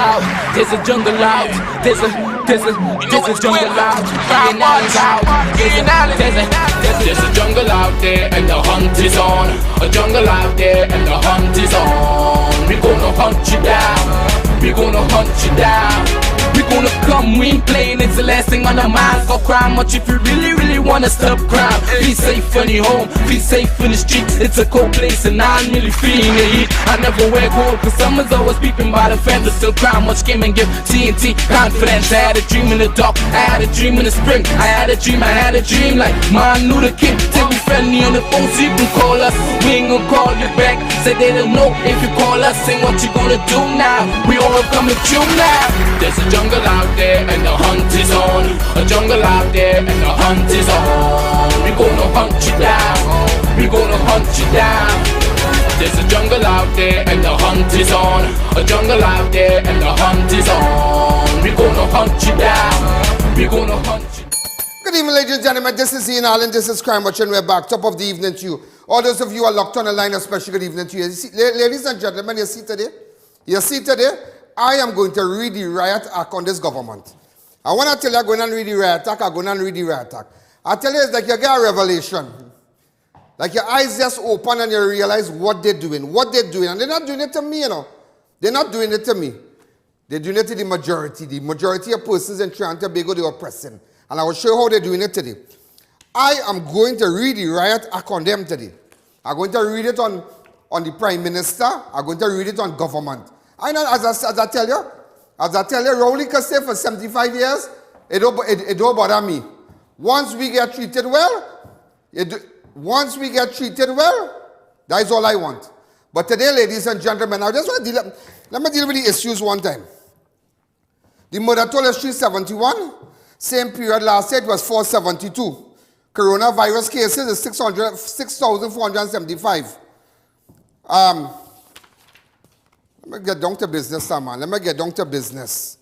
out, there's a jungle out, there's a jungle out, there's a jungle out there and the hunt is on. A jungle out there and the hunt is on. We gonna hunt you down, we gonna hunt you down. We gonna come, we ain't playing, it's the last thing on our minds. Go crime much if you really wanna stop crime. Be safe in your home, be safe in the streets. It's a cold place and I'm really feeling the heat. I never wear gold cause someone's always peeping by the fence. Still crime much came and give TNT confidence. I had a dream in the dark, I had a dream in the spring. I had a dream like Martin Luther King. Take me friendly on the phone so you can call us. We ain't gonna call you back, say they don't know if you call us. Say what you gonna do now, we all coming through now. There's a jungle out there and the hunt is on. A jungle out there and the hunt is on. We gonna hunt you down, we gonna hunt you down. There's a jungle out there and the hunt is on. A jungle out there and the hunt is on. We gonna hunt you down, we gonna hunt you. Good evening, ladies and gentlemen. This is I.A.N. This is Crime Watch, and we're back. Top of the evening to you. All those of you who are locked on the line, especially good evening to you. Ladies and gentlemen, you see today? You see today? I am going to read the riot act on this government. I want to tell you, I'm going to read the riot act, I'm going to read the riot act. I tell you, it's like you get a revelation. Like your eyes just open and you realize what they're doing. And they're not doing it to me, you know. They're not doing it to me. They're doing it to the majority. The majority of persons in Trinidad and Tobago, they are oppressing. And I will show you how they're doing it today. I am going to read the riot act on them today. I'm going to read it on the Prime Minister. I'm going to read it on government. I know, as I tell you, Rowley can stay for 75 years, it don't bother me. Once we get treated well, that is all I want. But today, ladies and gentlemen, I just want to let me deal with the issues one time. The murder toll is 371. Same period last year, it was 472. Coronavirus cases is 6,475. Let me get down to business, man. Let me get down to business.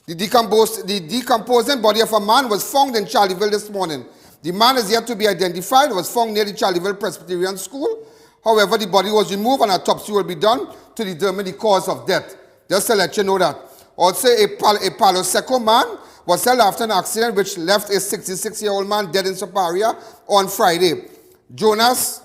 The decomposing body of a man was found in Charleville this morning. The man is yet to be identified. It was found near the Charleville Presbyterian School. However, the body was removed and autopsy will be done to determine the cause of death. Just to let you know that. Also, a Palo Seco man was held after an accident which left a 66-year-old man dead in Superior on Friday. Jonas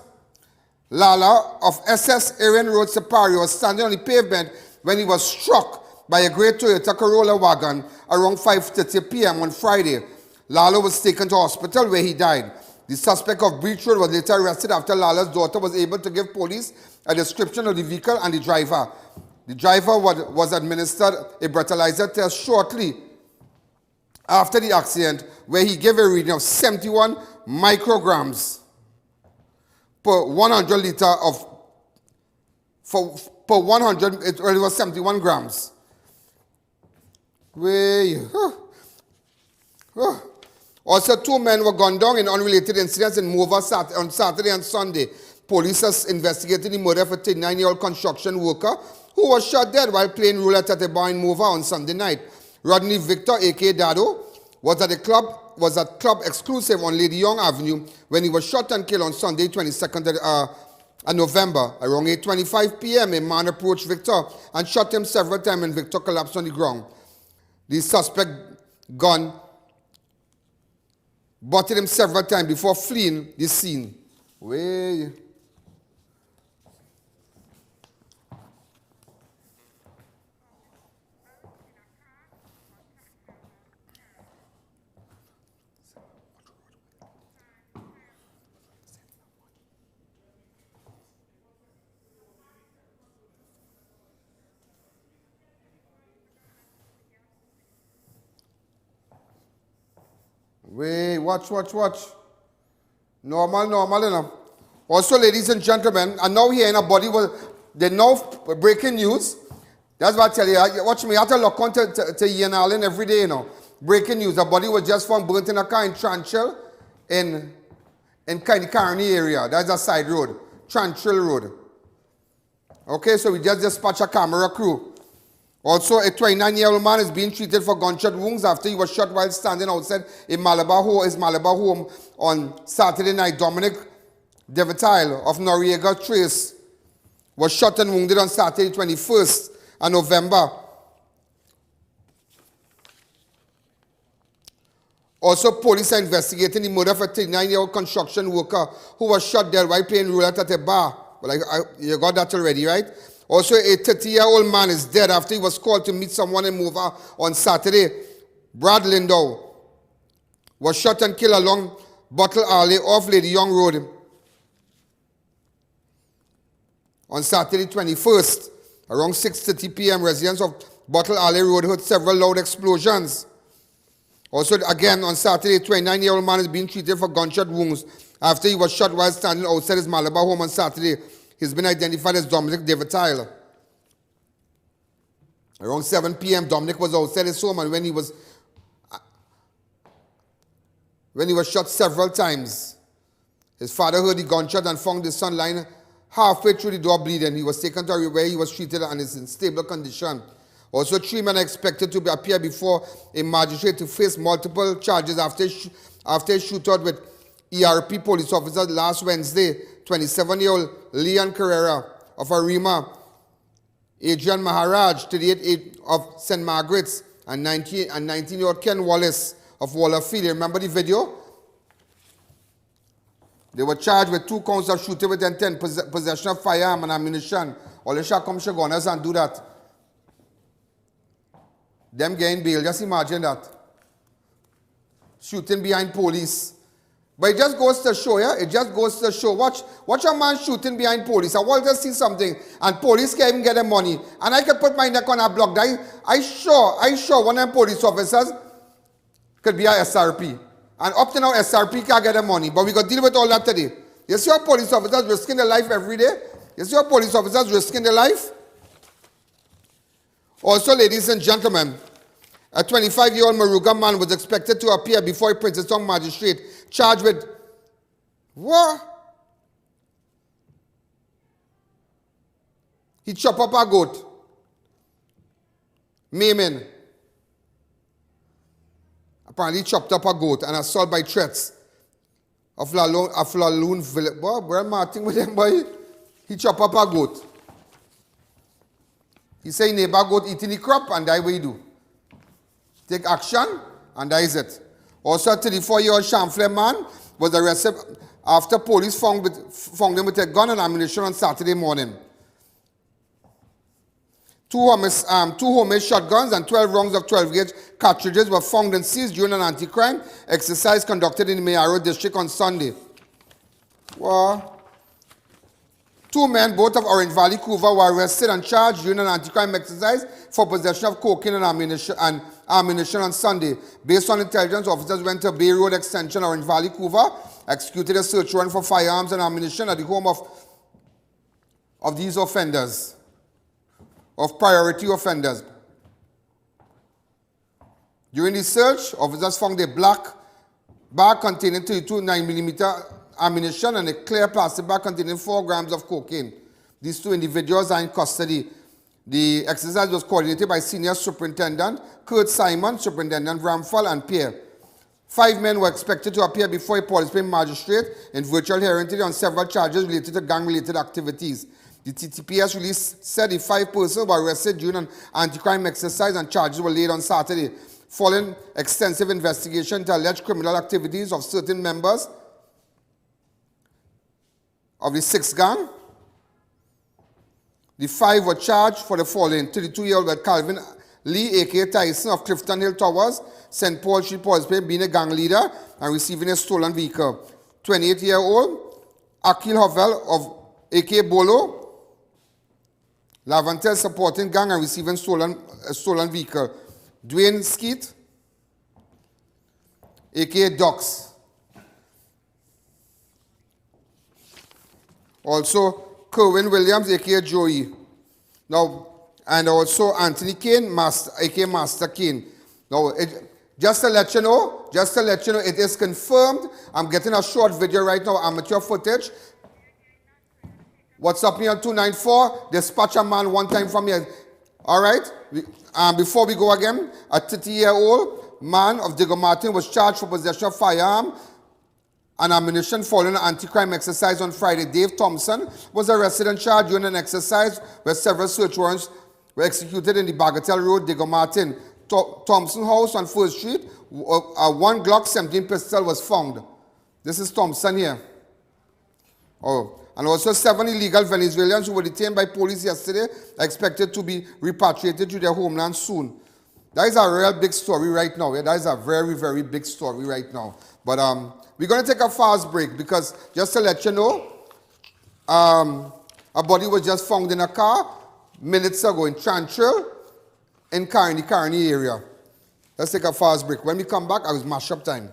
Lala of SS Erin Road, Superior, was standing on the pavement when he was struck by a grey Toyota Corolla wagon around 5:30 p.m. on Friday. Lala was taken to hospital where he died. The suspect of Breach Road was later arrested after Lala's daughter was able to give police a description of the vehicle and the driver. The driver was administered a breathalyzer test shortly after the accident, where he gave a reading of 71 micrograms per 100 liter of, per 100, it was 71 grams. Also, 2 men were gunned down in unrelated incidents in MOVANT on Saturday and Sunday. Police has investigated the murder of a 39-year-old construction worker who was shot dead while playing roulette at a bar in Mova on Sunday night. Rodney Victor, a.k.a. Dado, was at Club Exclusive on Lady Young Avenue when he was shot and killed on Sunday, 22nd of November. Around 8:25 p.m., a man approached Victor and shot him several times and Victor collapsed on the ground. The suspect gun butted him several times before fleeing the scene. Watch. Normal, you know. Also, ladies and gentlemen, and now here in a body, they know breaking news. That's what I tell you. Watch me, I have to look on to I.A.N. every day, you know. Breaking news, a body was just found burnt in a car in Tranchil in Carney area. That's a side road, Tranchil Road. Okay, so we just dispatched a camera crew. Also, a 29-year-old man is being treated for gunshot wounds after he was shot while standing outside his Malabar home on Saturday night. Dominic Devitile of Noriega Trace was shot and wounded on Saturday 21st of November. Also, police are investigating the murder of a 39-year-old construction worker who was shot dead while playing roulette at a bar. Well, you got that already, right? Also, a 30-year-old man is dead after he was called to meet someone in Mova on Saturday. Brad Lindow was shot and killed along Bottle Alley off Lady Young Road on Saturday 21st. Around 6:30 p.m., residents of Bottle Alley Road heard several loud explosions. Also, again, on Saturday, a 29-year-old man is being treated for gunshot wounds after he was shot while standing outside his Malabar home on Saturday. He's been identified as Dominic David Tyler. Around 7 p.m., Dominic was outside his home, and when he was shot several times, his father heard the gunshot and found his son lying halfway through the door bleeding. He was taken to where he was treated and is in stable condition. Also, 3 men are expected to appear before a magistrate to face multiple charges after a shootout with ERP police officers last Wednesday. 27-year-old Leon Carrera of Arima, Adrian Maharaj, 38 of St. Margaret's, and 19-year-old Ken Wallace of Wallerfield. Remember the video? They were charged with 2 counts of shooting with intent, possession of firearm and ammunition. All the shall come shagonas and do that. Them getting bail, just imagine that. Shooting behind police. But it just goes to show, yeah? It just goes to show. Watch a man shooting behind police. I want to see something, and police can't even get the money. And I could put my neck on a block. I sure one of them police officers could be a SRP. And up to now, SRP can't get the money. But we got to deal with all that today. You see how police officers risking their life every day? You see how police officers risking their life? Also, ladies and gentlemen, a 25-year-old Maruga man was expected to appear before a Princeton magistrate charged with what? He chopped up a goat. Maiming. Apparently chopped up a goat and assault by threats of Laloon village. Boy, where am I thing with them, boy? He chopped up a goat. He say neighbor goat eating the crop, and that's what he do. Take action, and that is it. Also, a 34-year-old Chamflair man was arrested after police found him with a gun and ammunition on Saturday morning. Two homemade shotguns and 12 rounds of 12-gauge cartridges were found and seized during an anti-crime exercise conducted in the Mayaro district on Sunday. Wow. 2 men, both of Orange Valley, Couva, were arrested and charged during an anti-crime exercise for possession of cocaine and ammunition on Sunday. Based on intelligence, officers went to Bay Road Extension, Orange Valley, Couva, executed a search warrant for firearms and ammunition at the home of these offenders, of priority offenders. During the search, officers found a black bag containing 32 9mm ammunition and a clear plastic bag containing 4 grams of cocaine. These 2 individuals are in custody. The exercise was coordinated by Senior Superintendent Kurt Simon, Superintendent Ramphal, and Pierre. 5 men were expected to appear before a Port of Spain magistrate in virtual hearing today on several charges related to gang-related activities. The TTPS release said the 5 persons were arrested during an anti-crime exercise and charges were laid on Saturday, following extensive investigation into alleged criminal activities of certain members of the 6th gang. The 5 were charged for the following: 32-year-old Calvin Lee, a.k.a. Tyson of Clifton Hill Towers, St. Paul Street, Port of Spain, being a gang leader and receiving a stolen vehicle. 28-year-old Akil Hovel of a.k.a. Bolo, Lavantel, supporting gang and receiving a stolen vehicle. Dwayne Skeet, a.k.a. Docs. Also, Kerwin Williams, a.k.a. Joey. Now, and also Anthony Kane, a.k.a. Master Kane. Now, just to let you know, it is confirmed. I'm getting a short video right now, amateur footage. WhatsApp me on 294. Dispatch a man one time from here. All right? Before we go again, a 30-year-old man of Diego Martin was charged for possession of firearm and ammunition following an anti-crime exercise on Friday. Dave Thompson was arrested and charged during an exercise where several search warrants were executed in the Bagatelle Road, Digger Martin. Thompson House on 1st Street, a 1 Glock 17 pistol was found. This is Thompson here. Oh, and also 7 illegal Venezuelans who were detained by police yesterday are expected to be repatriated to their homeland soon. That is a real big story right now. Yeah? That is a very, very big story right now. But we're going to take a fast break because just to let you know, a body was just found in a car minutes ago in Chantrell in Carney area. Let's take a fast break. When we come back, I was mash up time.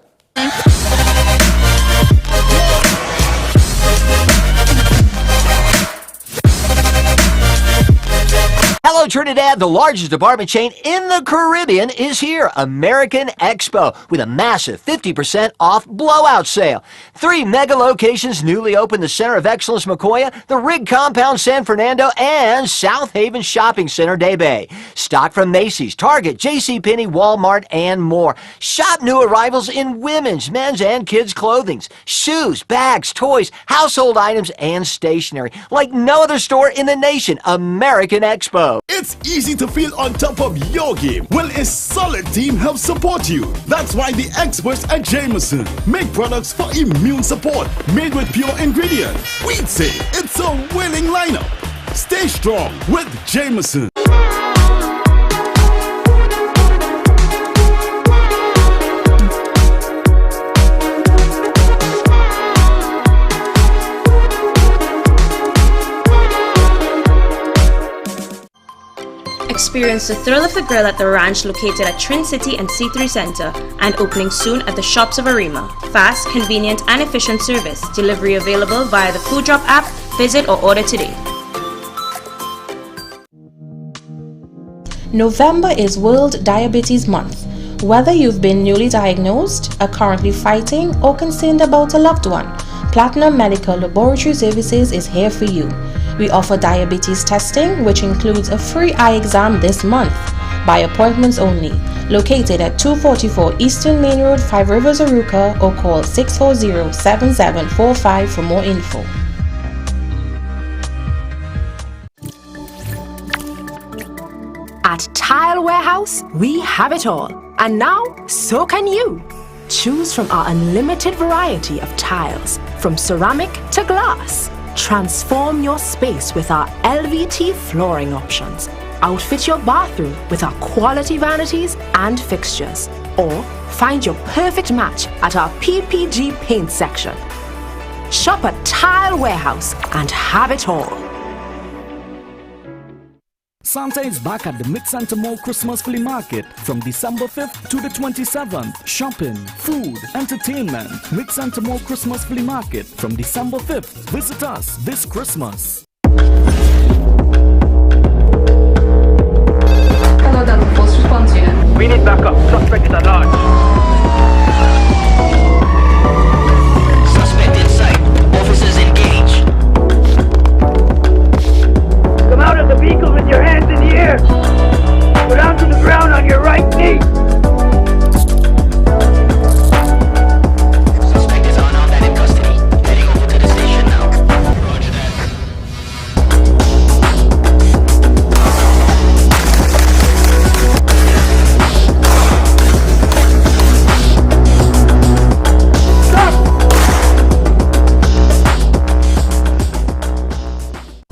Hello, Trinidad. The largest department chain in the Caribbean is here, American Expo, with a massive 50% off blowout sale. 3 mega locations newly opened: the Center of Excellence Macoya, the Rig Compound San Fernando, and South Haven Shopping Center Day Bay. Stock from Macy's, Target, JCPenney, Walmart, and more. Shop new arrivals in women's, men's, and kids' clothing, shoes, bags, toys, household items, and stationery. Like no other store in the nation, American Expo. It's easy to feel on top of your game. Well, a solid team helps support you. That's why the experts at Jameson make products for immune support made with pure ingredients. We'd say it's a winning lineup. Stay strong with Jameson. Experience the thrill of the grill at the ranch located at Trin City and C3 Center and opening soon at the Shops of Arima. Fast, convenient, and efficient service. Delivery available via the Food Drop app. Visit or order today. November is World Diabetes Month. Whether you've been newly diagnosed, are currently fighting, or concerned about a loved one, Platinum Medical Laboratory Services is here for you. We offer diabetes testing, which includes a free eye exam this month, by appointments only. Located at 244 Eastern Main Road, 5 Rivers, Aruca, or call 640-7745 for more info. At Tile Warehouse, we have it all. And now, so can you. Choose from our unlimited variety of tiles, from ceramic to glass. Transform your space with our LVT flooring options. Outfit your bathroom with our quality vanities and fixtures. Or find your perfect match at our PPG paint section. Shop at Tile Warehouse and have it all. Santa is back at the Mid-Santa Mall Christmas Flea Market from December 5th to the 27th. Shopping, food, entertainment. Mid-Santa Mall Christmas Flea Market from December 5th. Visit us this Christmas. Hello, Dallas. First response unit. We need backup. Suspect is at large. Suspect in sight. Officers engaged. Come out of the vehicle with your hands in the air. Go down to the ground on your right knee. Suspect is unarmed and in custody. Heading over to the station now. Roger that.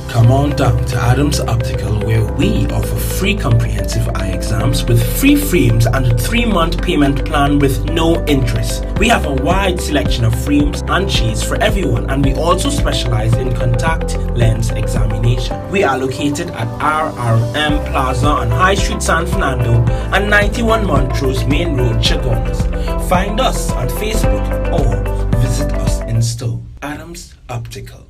Come on down to Adams Optical, where we offer free comprehensive eye exams with free frames and a 3-month payment plan with no interest. We have a wide selection of frames and shades for everyone, and we also specialize in contact lens examination. We are located at RRM Plaza on High Street, San Fernando, and 91 Montrose Main Road, Chagonas. Find us on Facebook or visit us in store. Adams Optical.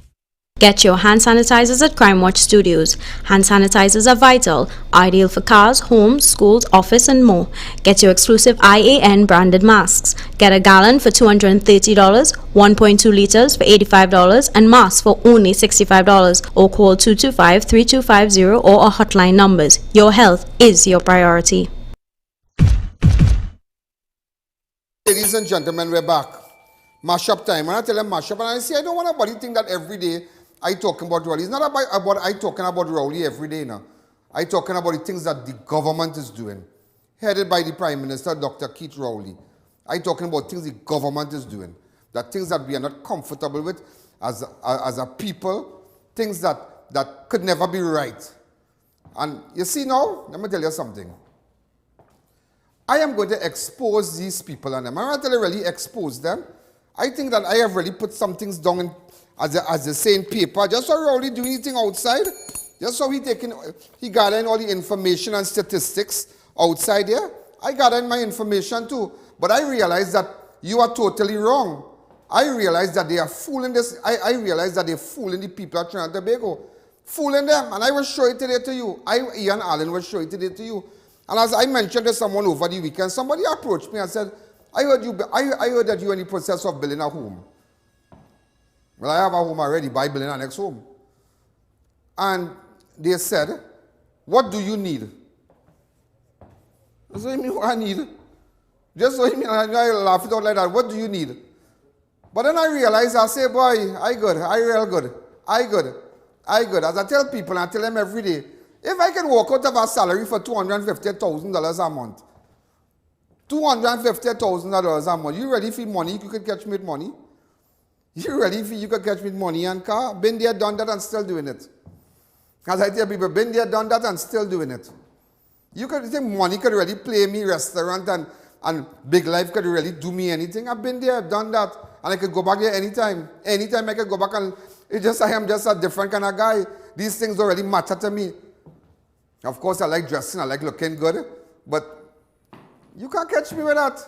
Get your hand sanitizers at Crime Watch Studios. Hand sanitizers are vital, ideal for cars, homes, schools, office, and more. Get your exclusive I.A.N. branded masks. Get a gallon for $230, 1.2 liters for $85, and masks for only $65. Or call 225-3250 or our hotline numbers. Your health is your priority. Ladies and gentlemen, we're back. mash up time. And I tell them mash up, and I say, I don't want nobody to think that every day I talking about Rowley. It's not about I talking about Rowley every day now. I talking about the things that the government is doing, headed by the Prime Minister, Dr. Keith Rowley. I talking about things the government is doing, that things that we are not comfortable with as a people, things that could never be right. And you see now, let me tell you something. I am going to expose these people and them. I'm not going to really expose them. I think that I have really put some things down as they say in paper, just so Rowley doing anything outside, just so he gathering all the information and statistics outside here. I gathered my information too. But I realize that you are totally wrong. I realize that they are fooling this. I realize that they're fooling the people of Trinidad and Tobago. Fooling them. And I will show it today to you. I.A.N. will show it today to you. And as I mentioned to someone over the weekend, somebody approached me and said, I heard that you are in the process of building a home. Well, I have a home already by building a next home. And they said, what do you need? I said, what I need? Just so I laugh it out like that. What do you need? But then I realized, I say, boy, I good. As I tell people, I tell them every day, if I can walk out of a salary for $250,000 a month, $250,000 a month, you ready for money? You could catch me with money. You ready for you could catch me with money and car? Been there, done that, and still doing it. As I tell people, been there, done that, and still doing it. You could think money could really play me restaurant and big life could really do me anything. I've been there, done that, and I could go back there anytime. Anytime I could go back, and I am just a different kind of guy. These things don't really matter to me. Of course, I like dressing, I like looking good, but you can't catch me with that.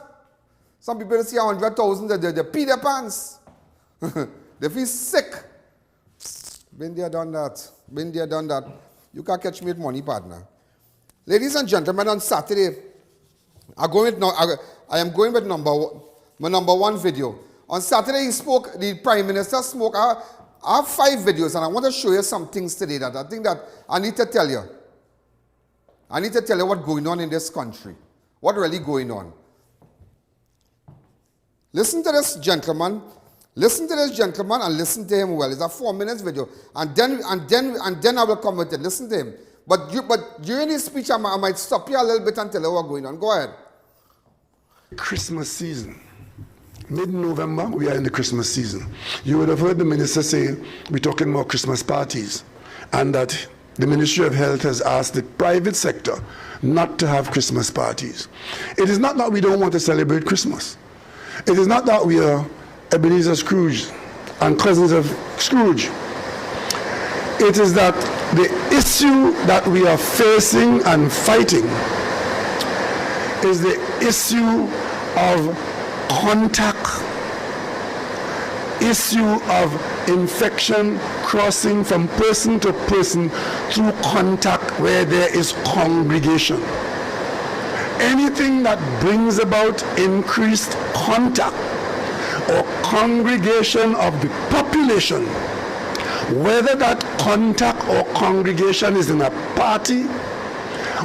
Some people see 100,000, they pee their pants. They feel sick. Been there, done that. Been there, done that. You can't catch me with money, partner. Ladies and gentlemen, on Saturday, I am going with my number one video. On Saturday, the Prime Minister spoke. I have 5 videos, and I want to show you some things today that I think that I need to tell you. I need to tell you what's going on in this country. What really going on. Listen to this gentleman. Listen to this gentleman and listen to him well. It's a 4-minute video. And then I will come with it. Listen to him. But during his speech, I might stop you a little bit and tell you what's going on. Go ahead. Christmas season. Mid-November, we are in the Christmas season. You would have heard the minister say we're talking about Christmas parties, and that the Ministry of Health has asked the private sector not to have Christmas parties. It is not that we don't want to celebrate Christmas. It is not that we are Ebenezer Scrooge and cousins of Scrooge. It is that the issue that we are facing and fighting is the issue of contact, issue of infection crossing from person to person through contact where there is congregation. Anything that brings about increased contact or congregation of the population, whether that contact or congregation is in a party,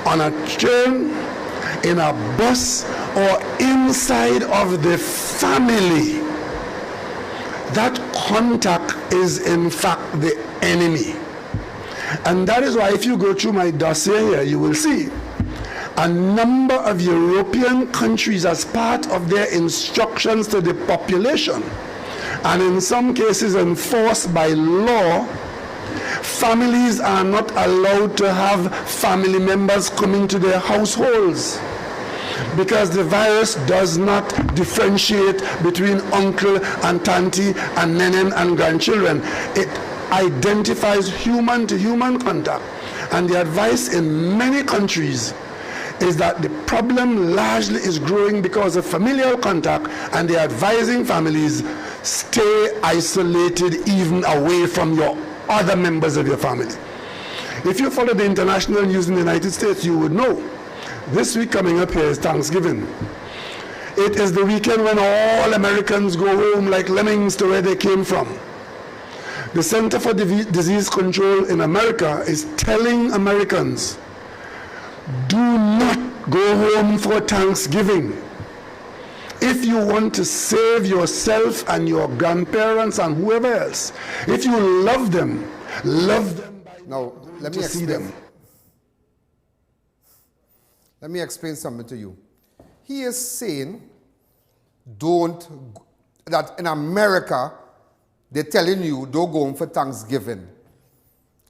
on a train, in a bus, or inside of the family, that contact is in fact the enemy. And that is why if you go through my dossier here, you will see a number of European countries, as part of their instructions to the population, and in some cases enforced by law, families are not allowed to have family members coming to their households, because the virus does not differentiate between uncle and tanti and nenen and grandchildren. It identifies human to human contact. And the advice in many countries is that the problem largely is growing because of familial contact, and they're advising families, stay isolated even away from your other members of your family. If you follow the international news in the United States, you would know this week coming up here is Thanksgiving. It is the weekend when all Americans go home like lemmings to where they came from. The Center for Disease Control in America is telling Americans, do not go home for Thanksgiving. if you want to save yourself and your grandparents and whoever else, if you love them by now, let me see explain. them. Let me explain something to you. He is saying that in America, they're telling you don't go home for Thanksgiving.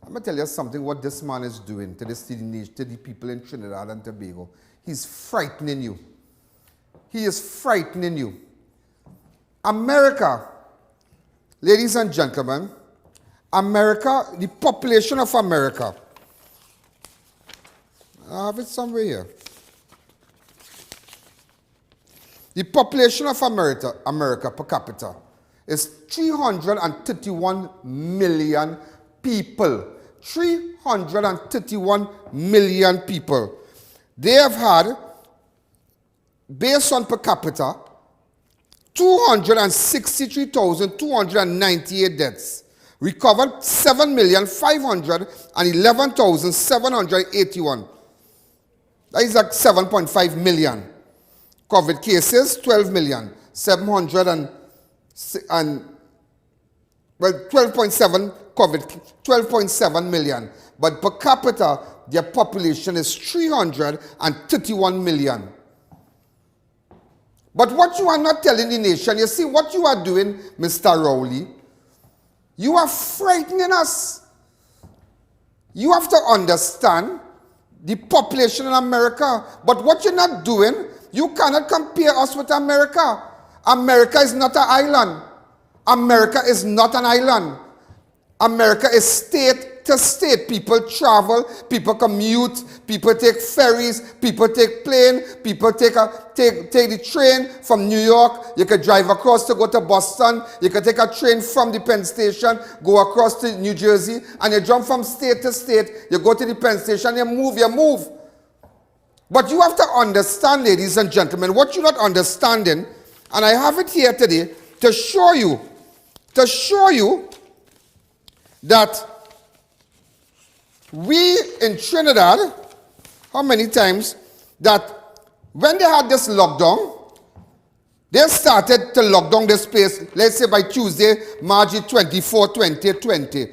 I'm going to tell you something what this man is doing to the people in Trinidad and Tobago. He's frightening you. He is frightening you. America, ladies and gentlemen, America, the population of America, I have it somewhere here. The population of America per capita is 331 million people. 331 million people. They have had, based on per capita, 263,298 deaths. Recovered 7,511,781. That is like 7.5 million. COVID cases, 12 million. 12.7 COVID, 12.7 million. But per capita, their population is 331 million. But what you are not telling the nation, you see what you are doing, Mr. Rowley, you are frightening us. You have to understand the population in America. But what you're not doing, you cannot compare us with America. America is not an island. America is not an island. America is state to state. People travel, people commute, people take ferries, people take plane, people take the train from New York. You can drive across to go to Boston. You can take a train from the Penn Station, go across to New Jersey, and you jump from state to state. You go to the Penn Station, you move. But you have to understand, ladies and gentlemen, what you're not understanding, and I have it here today to show you that we in Trinidad, how many times that when they had this lockdown, they started to lock down this place, let's say by Tuesday, March 24, 2020.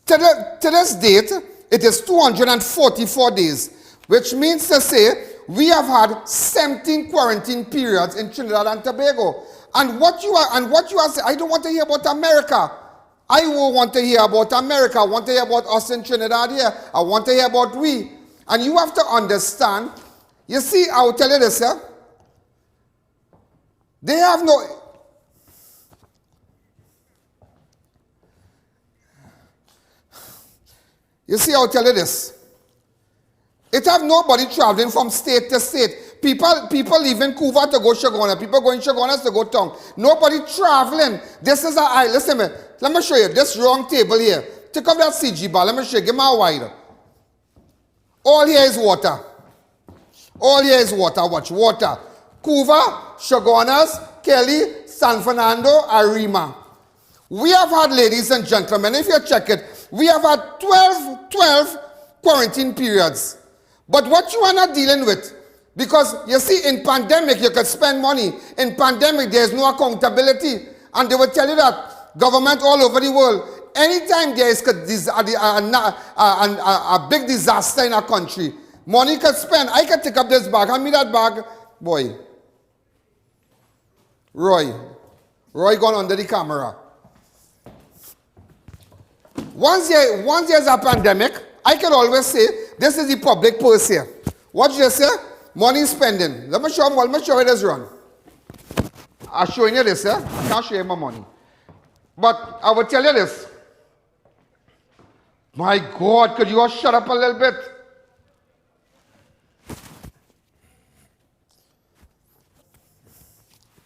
To this date, it is 244 days, which means to say we have had 17 quarantine periods in Trinidad and Tobago. And what you are saying, I don't want to hear about America. I will want to hear about America. I want to hear about us in Trinidad here. I want to hear about we. And you have to understand, you see, I will tell you this, yeah? They have no... You see, I'll tell you this. It have nobody traveling from state to state. People leaving Cuba to go Shagona. People going Shagona to go town. Nobody traveling. This is listen to me. Let me show you. This wrong table here. Take up that CG bar. Let me show you. Give me a wide. All here is water. All here is water. Watch. Water. Cuba, Chagonas, Kelly, San Fernando, Arima. We have had, ladies and gentlemen, if you check it, we have had 12 quarantine periods. But what you are not dealing with, because you see, in pandemic, you can spend money. In pandemic, there is no accountability. And they will tell you that government all over the world, anytime there is a big disaster in a country, money can spend. I can take up this bag. Hand me that bag. Boy. Roy gone under the camera. Once there's a pandemic, I can always say, this is the public purse here. What you say? Money spending. Let me show you this run. I'm showing you this, I can't show you my money. But I will tell you this. My God, could you all shut up a little bit?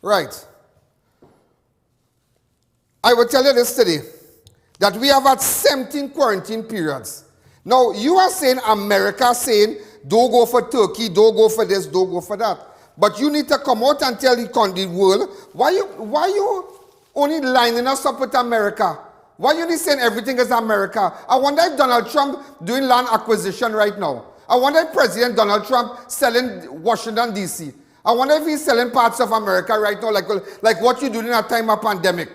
Right. I will tell you this today, that we have had 17 quarantine periods. Now, you are saying, America saying, don't go for Turkey, don't go for this, don't go for that. But you need to come out and tell the world, why you only lining us up with America? Why you only saying everything is America? I wonder if Donald Trump doing land acquisition right now. I wonder if President Donald Trump selling Washington, D.C. I wonder if he's selling parts of America right now, like what you do in a time of pandemic.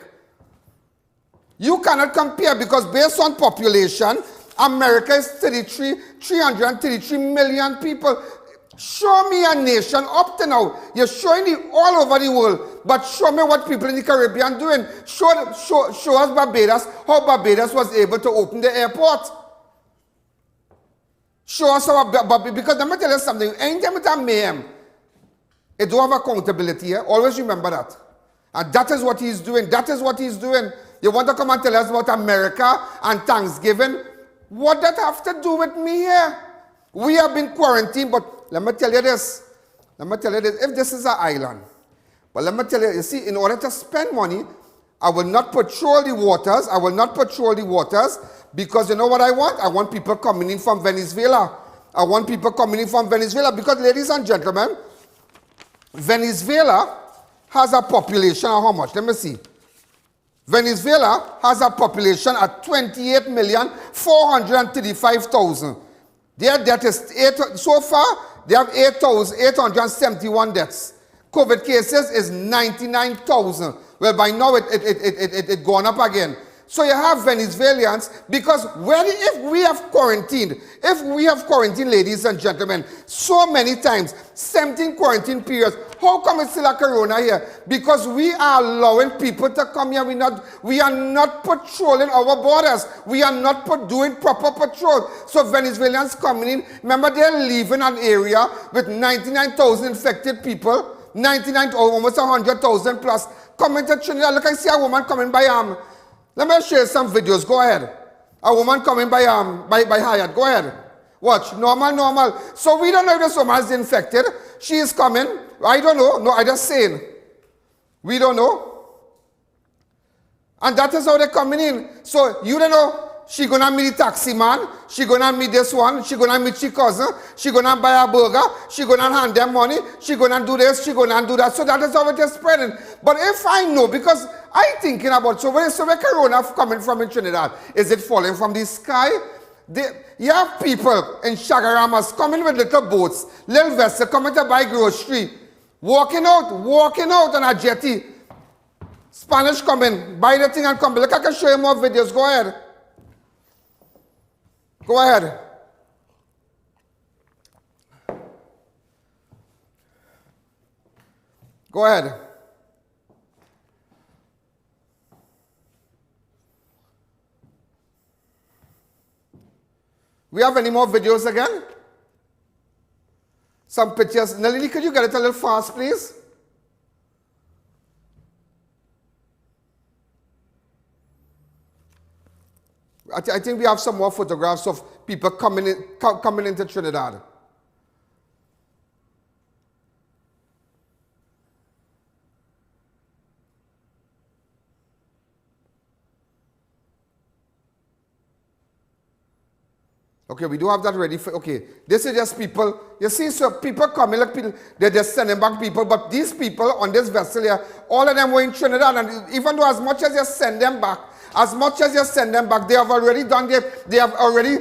You cannot compare because based on population, America is 333 million people. Show me a nation up to now. You're showing it all over the world, but show me what people in the Caribbean doing. Show us Barbados, how Barbados was able to open the airport. Show us how, because let me tell you something, anytime it's a mayhem, it don't have accountability here. Always remember that. And that is what he's doing. That is what he's doing. You want to come and tell us about America and Thanksgiving? What that have to do with me here? We have been quarantined, but let me tell you this. If this is an island, but let me tell you, you see, in order to spend money, I will not patrol the waters. I will not patrol the waters because you know what I want? I want people coming in from Venezuela. I want people coming in from Venezuela because, ladies and gentlemen, Venezuela has a population of how much? Let me see. Venezuela has a population of 28,435,000. Their death is so far, they have 8,871 deaths. COVID cases is 99,000. Well, by now it gone up again. So you have Venezuelans, because if we have quarantined, ladies and gentlemen, so many times, 17 quarantine periods, how come it's still a corona here? Because we are allowing people to come here. We are not patrolling our borders. We are not doing proper patrol. So Venezuelans coming in, remember they're leaving an area with 99,000 infected people, 99, almost 100,000 plus, coming to Trinidad. Look, I see a woman coming by let me share some videos. Go ahead. A woman coming by Hyatt. Go ahead. Watch. Normal. So we don't know if this woman is infected. She is coming. I don't know. No, I just saying. We don't know. And that is how they're coming in. So you don't know. She gonna meet the taxi man. She gonna meet this one. She gonna meet her cousin. She gonna buy a burger. She gonna hand them money. She gonna do this. She gonna do that. So that is how it is spreading. But if I know, because I thinking about, so where corona coming from in Trinidad? Is it falling from the sky? You have people in Chagaramas coming with little boats, little vessels, coming to buy grocery, walking out on a jetty. Spanish coming, buy the thing and come. Look, I can show you more videos. Go ahead. Go ahead. Go ahead. We have any more videos again? Some pictures. Nalini, could you get it a little fast, please? I think we have some more photographs of people coming into Trinidad. Okay, we do have that ready for, okay. This is just people, you see, so people coming, like people, they're just sending back people, but these people on this vessel here, all of them were in Trinidad, and even though as much as you send them back, they have already done, they have already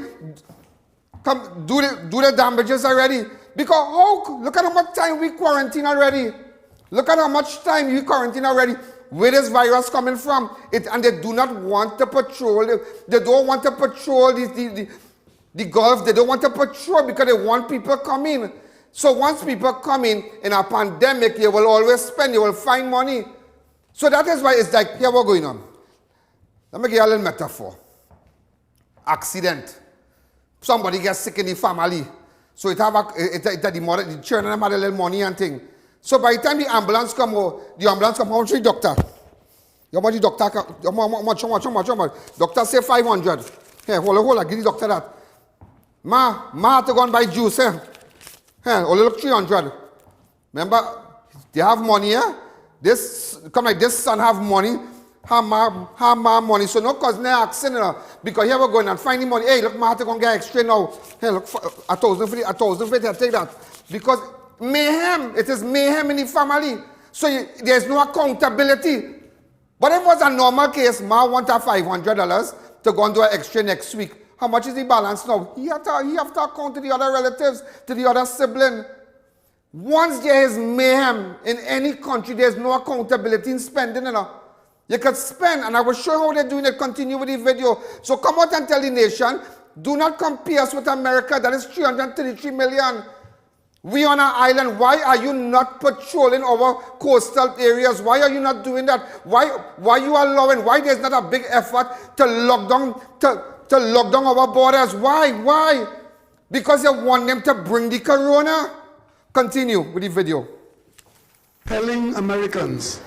come, do the damages already. Because look at how much time we quarantine already. Look at how much time we quarantine already. Where is virus coming from? And they do not want to patrol, they don't want to patrol the Gulf. They don't want to patrol because they want people coming. So once people come in a pandemic, you will always spend, you will find money. So that is why it's like, here what's going on. Let me give you a little metaphor. Accident. Somebody gets sick in the family. So the children have a little money and thing. So by the time the ambulance come, how much is the doctor? How much is the doctor? How much? Doctor say 500. Here, hold on, give the doctor that. Ma have to go and buy juice, eh? Hey, only look 300. Remember, they have money, eh? This son have money, have money. So no cousin asking, because here we're going and finding money. Hey, look, ma have to go and get extra now. Hey, look, 1,000 for it, take that. Because mayhem, it is mayhem in the family. So there's no accountability. But if it was a normal case, ma want $500 to go and do an extra next week. How much is the balance now? He have to account to the other relatives, to the other sibling. Once there is mayhem in any country, there's no accountability in spending, you know. You could spend, and I will show how they're doing it. Continue with the video. So come out and tell the nation, do not compare us with America. That is 333 million. We on an island. Why are you not patrolling our coastal areas? Why are you not doing that? Why you allowing? Why there's not a big effort to lock down our borders? Why? Because you want them to bring the corona. Continue with the video. Telling Americans,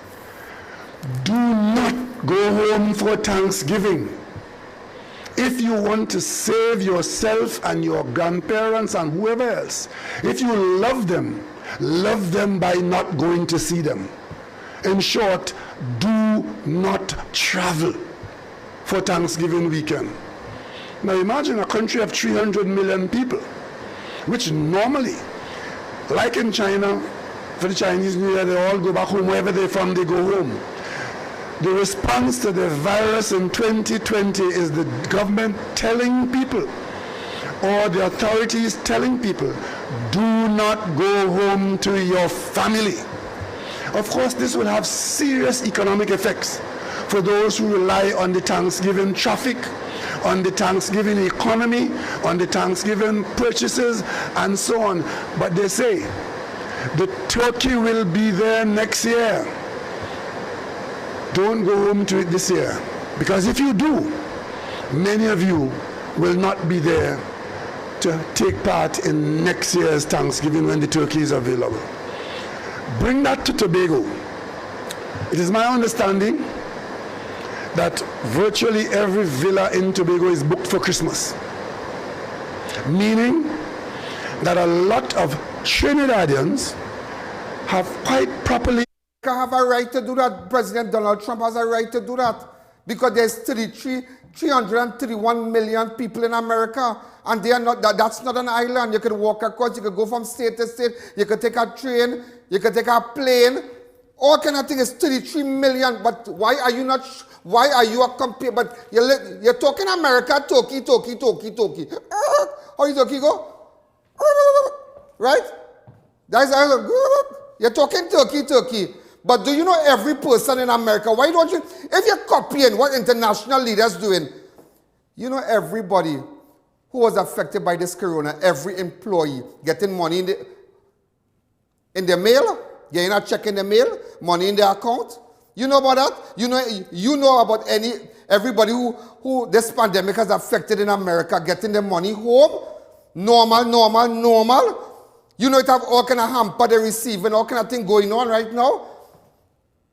do not go home for Thanksgiving. If you want to save yourself and your grandparents and whoever else, if you love them by not going to see them. In short, do not travel for Thanksgiving weekend. Now imagine a country of 300 million people, which normally, like in China, for the Chinese New Year, they all go back home. Wherever they're from, they go home. The response to the virus in 2020 is the government telling people, or the authorities telling people, do not go home to your family. Of course, this will have serious economic effects for those who rely on the Thanksgiving traffic, on the Thanksgiving economy, on the Thanksgiving purchases, and so on. But they say the turkey will be there next year. Don't go home to it this year, because if you do, many of you will not be there to take part in next year's Thanksgiving when the turkey is available. Bring that to Tobago. It is my understanding that virtually every villa in Tobago is booked for Christmas, meaning that a lot of Trinidadians have quite properly have a right to do that. President Donald Trump has a right to do that, because there's 331 million people in America, and they are not. That's not an island. You could walk across. You could go from state to state. You could take a train. You could take a plane. All kind of things. 33 million. But why are you not? Why are you a compare? But you're talking America. Turkey. How is Turkey go? Right? That's you're talking Turkey. But do you know every person in America? Why don't you, if you're copying what international leaders doing, you know everybody who was affected by this corona, every employee getting money in the mail, getting a check in the mail, money in their account. You know about that? You know about everybody who this pandemic has affected in America, getting the money home, normal. You know it have all kind of hamper they're receiving, all kind of thing going on right now.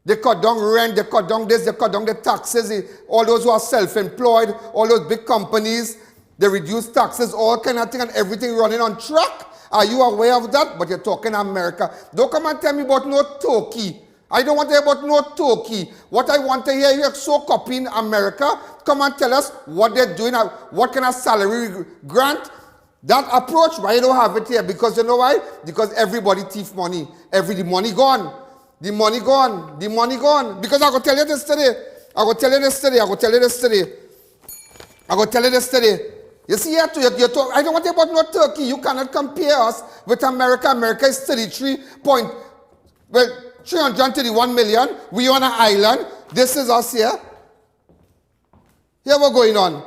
They cut down rent, they cut down this, they cut down the taxes. All those who are self-employed, all those big companies, they reduce taxes, all kind of thing, and everything running on track. Are you aware of that? But you're talking America. Don't come and tell me about no Turkey. I don't want to hear about no Turkey. What I want to hear, you're so copying America. Come and tell us what they're doing, what kind of salary grant. That approach, but I don't have it here, because you know why? Because everybody thief money. The money gone. The money gone. Because I go tell you this today. You see, I don't want to talk about no Turkey. You cannot compare us with America. America is 331 million. We on an island. This is us here. Here what's going on.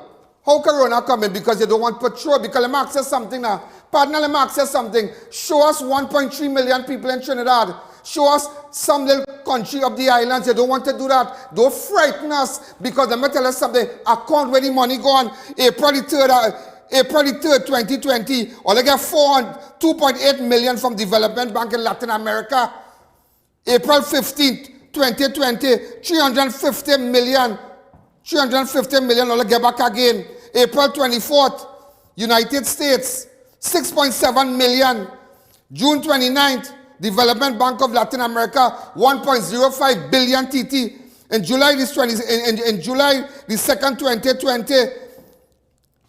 How corona coming? Because you don't want patrol. Because let me ask you something now. Partner, let me ask you something. Show us 1.3 million people in Trinidad. Show us some little country of the islands. You don't want to do that. Don't frighten us, because let me tell you something. Account where the money gone. April the 3rd, 2020. Only get 2.8 million from Development Bank in Latin America. April 15th, 2020. 350 million only get back again. April 24th, United States. 6.7 million. June 29th, Development Bank of Latin America, 1.05 billion TT. In July the 2nd, 2020,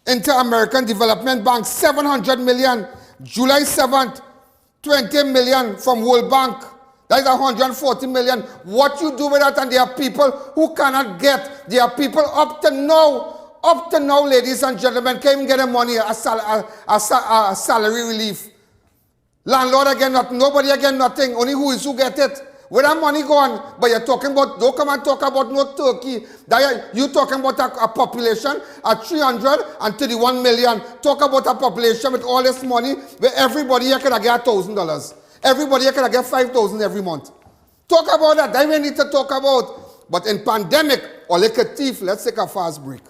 Inter-American Development Bank, 700 million. July 7th, 20 million from World Bank. That is 140 million. What you do with that? And there are people who cannot get. There are people up to now, ladies and gentlemen, can't even get the money, a salary relief. Landlord again nothing, nobody again nothing, only who get it. Where that money gone? But you're talking about, don't come and talk about no Turkey. You talking about a population at 331 million. Talk about a population with all this money where everybody here can get $1,000. Everybody here can get $5,000 every month. Talk about that, that we need to talk about. But in pandemic, or like a thief, let's take a fast break.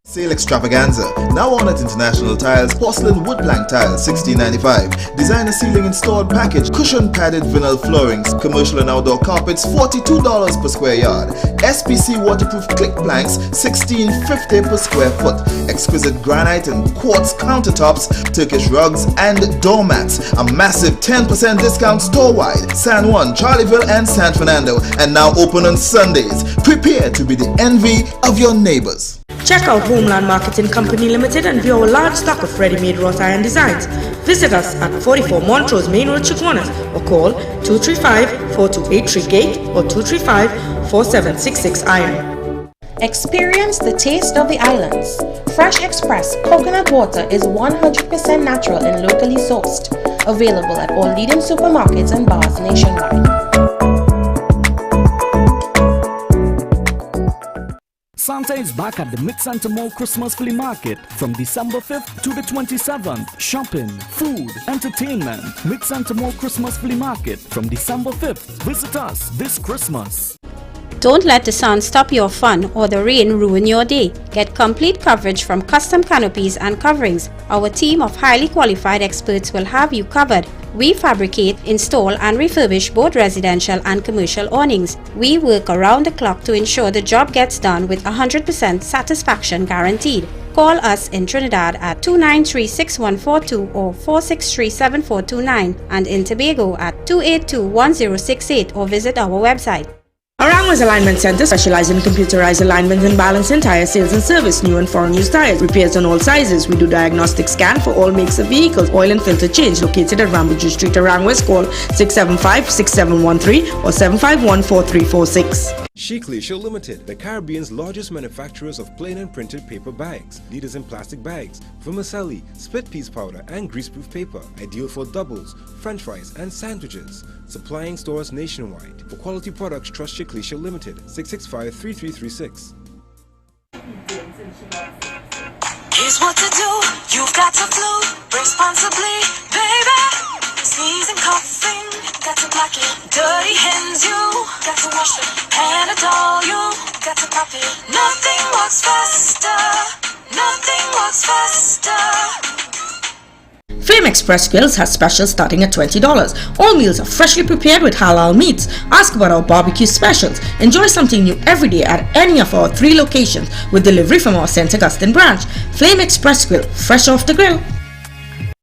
Sale extravaganza. Now on at International Tiles, porcelain wood plank tiles, $16.95. Designer ceiling installed package, cushion padded vinyl floorings, commercial and outdoor carpets, $42 per square yard. SPC waterproof click planks, $16.50 per square foot. Exquisite granite and quartz countertops, Turkish rugs and doormats. A massive 10% discount store-wide. San Juan, Charleville and San Fernando. And now open on Sundays. Prepare to be the envy of your neighbors. Check out Homeland Marketing Company Limited and view our large stock of ready-made wrought iron designs. Visit us at 44 Montrose Main Road, Chaguanas, or call 235-4283 Gate or 235-4766 Iron. Experience the taste of the islands. Fresh Express coconut water is 100% natural and locally sourced. Available at all leading supermarkets and bars nationwide. Santa is back at the Mid-Center Mall Christmas Flea Market from December 5th to the 27th. Shopping, food, entertainment. Mid-Center Mall Christmas Flea Market from December 5th. Visit us this Christmas. Don't let the sun stop your fun or the rain ruin your day. Get complete coverage from custom canopies and coverings. Our team of highly qualified experts will have you covered. We fabricate, install and refurbish both residential and commercial awnings. We work around the clock to ensure the job gets done with 100% satisfaction guaranteed. Call us in Trinidad at 293-6142 or 463-7429 and in Tobago at 282-1068 or visit our website. Arangwa's Alignment Center specializes in computerized alignment and balancing tire sales and service, new and foreign used tires, repairs on all sizes. We do diagnostic scan for all makes of vehicles, oil and filter change. Located at Rambuju Street, Arangwa's. Call 675-6713 or 751-4346. Sheikleisha Limited, the Caribbean's largest manufacturers of plain and printed paper bags, leaders in plastic bags, vermicelli, split piece powder and greaseproof paper, ideal for doubles, french fries and sandwiches. Supplying stores nationwide. For quality products, trust Sheikleisha Limited, 665-3336. Here's what to do, you've got to flu responsibly, baby. Sneezing, coughing, got to block it. Dirty hands, you got to wash it. Panadol, you got to pop it. Nothing works faster, nothing works faster. Flame Express Grills has specials starting at $20. All meals are freshly prepared with halal meats. Ask about our barbecue specials. Enjoy something new every day at any of our 3 locations with delivery from our St. Augustine branch. Flame Express Grill, fresh off the grill.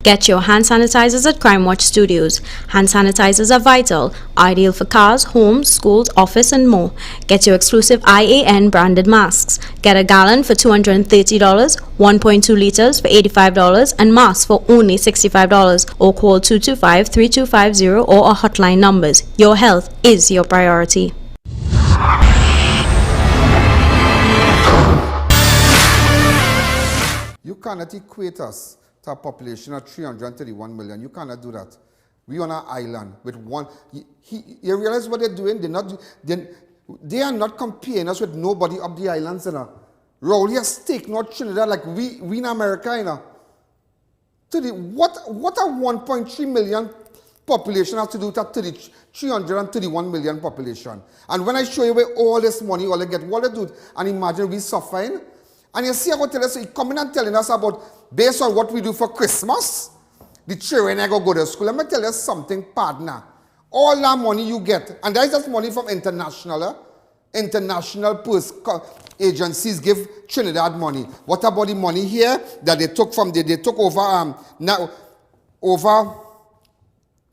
Get your hand sanitizers at Crime Watch Studios. Hand sanitizers are vital, ideal for cars, homes, schools, office and more. Get your exclusive I.A.N. branded masks. Get a gallon for $230, 1.2 liters for $85 and masks for only $65 or call 225-3250 or our hotline numbers. Your health is your priority. You cannot equate us to a population of 331 million. You cannot do that. We on an island with one. You realize what they're doing? They are not comparing us with nobody up the islands. You know. Rowley has taken out Trinidad like we in America. You know. What a 1.3 million population has to do with a 331 million population? And when I show you where all this money, all they get, what they do, and imagine we suffering. And you see about tell us, coming and telling us about, based on what we do for Christmas, the children are going to go to school. Let me tell you something, partner. All that money you get, and that is just money from international agencies give Trinidad money. What about the money here that they took from they took over over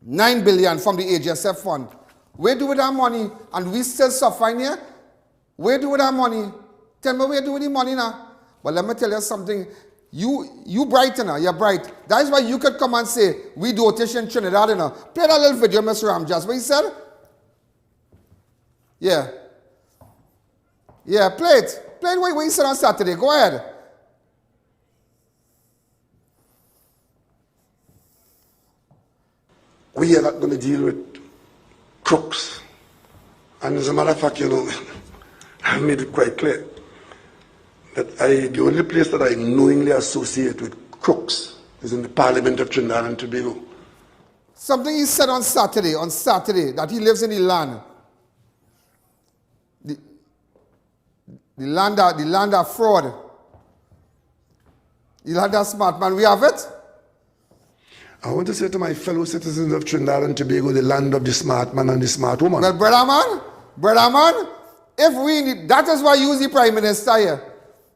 9 billion from the HSF fund? Where do we that money? And we still suffering here? Where do we that money? Tell me where do we the money now? But let me tell you something. You bright, you know, you're bright. That is why you could come and say, we do audition Trinidad, you know. Play that little video, Mr. Ramjas. What he said? Yeah. Yeah, play it. Play it what you said on Saturday. Go ahead. We are not going to deal with crooks. And as a matter of fact, I made it quite clear that the only place that I knowingly associate with crooks is in the Parliament of Trinidad and Tobago. Something he said on Saturday, that he lives in the land. The land of fraud. The land of smart man. We have it? I want to say to my fellow citizens of Trinidad and Tobago, the land of the smart man and the smart woman. Well, brother man, that is why you are the Prime Minister here.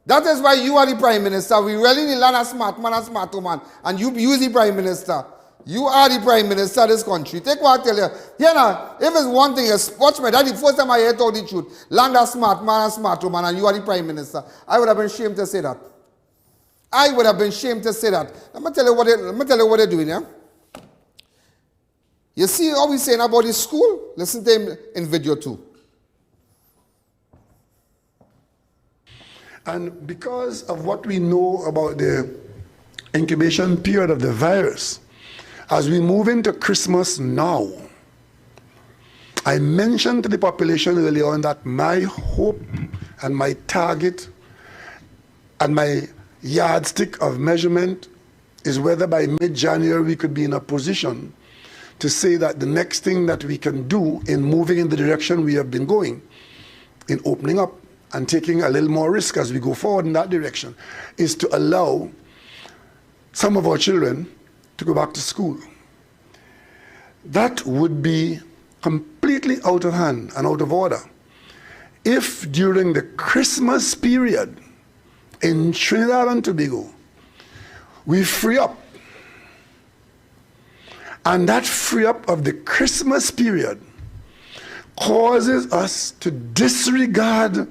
That is why you are the Prime Minister. We really need land of smart man and smart woman. And you the Prime Minister. You are the Prime Minister of this country. Take what I tell you. Here now, if it's one thing, watch me. That's the first time I heard all the truth. Land of smart man and smart woman, and you are the Prime Minister. I would have been ashamed to say that. I would have been ashamed to say that. Let me tell you what they're doing here. You see how he's saying about his school? Listen to him in video 2. And because of what we know about the incubation period of the virus, as we move into Christmas now, I mentioned to the population earlier on that my hope and my target and my yardstick of measurement is whether by mid-January we could be in a position to say that the next thing that we can do in moving in the direction we have been going, in opening up and taking a little more risk as we go forward in that direction, is to allow some of our children to go back to school. That would be completely out of hand and out of order if during the Christmas period in Trinidad and Tobago we free up, and that free up of the Christmas period causes us to disregard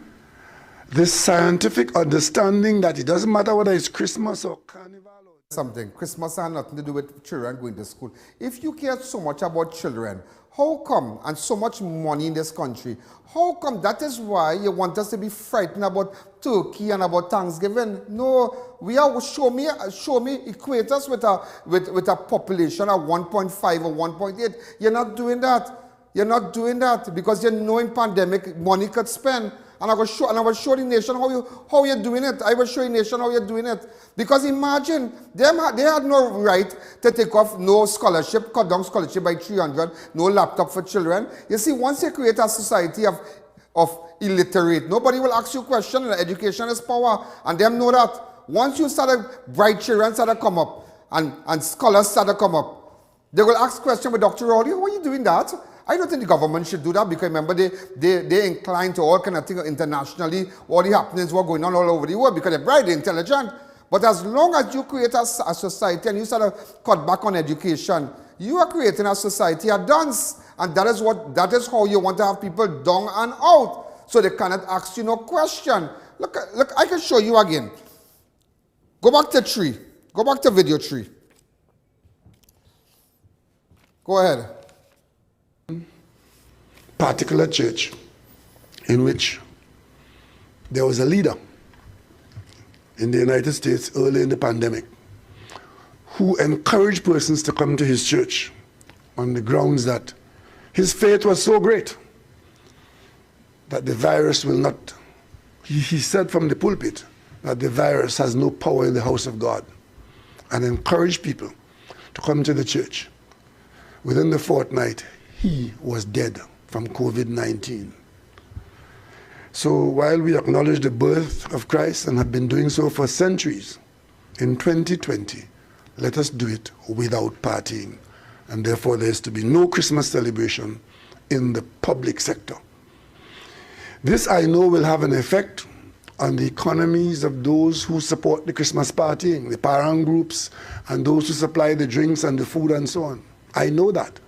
the scientific understanding that it doesn't matter whether it's Christmas or Carnival. Something. Christmas has nothing to do with children going to school. If you care so much about children, how come, and so much money in this country, how come that is why you want us to be frightened about Turkey and about Thanksgiving? No, we are, show me, equate us with a population of 1.5 or 1.8. You're not doing that. You're not doing that because you know in pandemic money could spend. And I will show the nation how you're doing it. I will show the nation how you're doing it. Because imagine, they had no right to take off no scholarship, cut down scholarship by 300, no laptop for children. You see, once you create a society of illiterate, nobody will ask you questions, and education is power. And them know that. Once you start bright children start to come up, and scholars start to come up, they will ask questions with Dr. Rowley, why are you doing that? I don't think the government should do that because remember they inclined to all kind of things internationally, all the happenings were going on all over the world because they're bright, intelligent. But as long as you create a society and you sort of cut back on education, you are creating a society of dunce. And that is how you want to have people down and out. So they cannot ask you no question. Look, I can show you again. Go back to 3. Go back to video 3. Go ahead. Particular church in which there was a leader in the United States early in the pandemic who encouraged persons to come to his church on the grounds that his faith was so great that the virus will not, he said from the pulpit that the virus has no power in the house of God, and encouraged people to come to the church. Within the fortnight, he was dead from COVID-19. So while we acknowledge the birth of Christ and have been doing so for centuries, in 2020, let us do it without partying. And therefore there is to be no Christmas celebration in the public sector. This I know will have an effect on the economies of those who support the Christmas partying, the parent groups, and those who supply the drinks and the food and so on. I know that.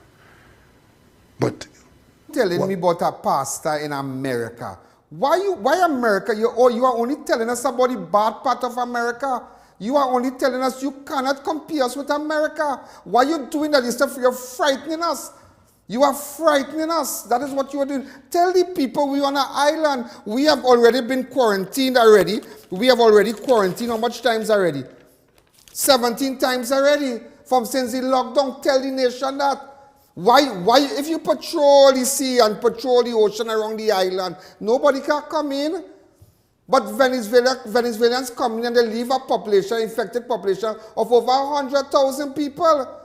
But telling me about a pastor in America. Why America? You are only telling us about the bad part of America. You are only telling us you cannot compare us with America. Why are you doing that? You're frightening us. You are frightening us. That is what you are doing. Tell the people we are on an island. We have already been quarantined already. We have already quarantined how much times already? 17 times already. From since the lockdown, tell the nation that. Why, if you patrol the sea and patrol the ocean around the island, nobody can come in. But Venezuelans come in and they leave a population, infected population of over 100,000 people.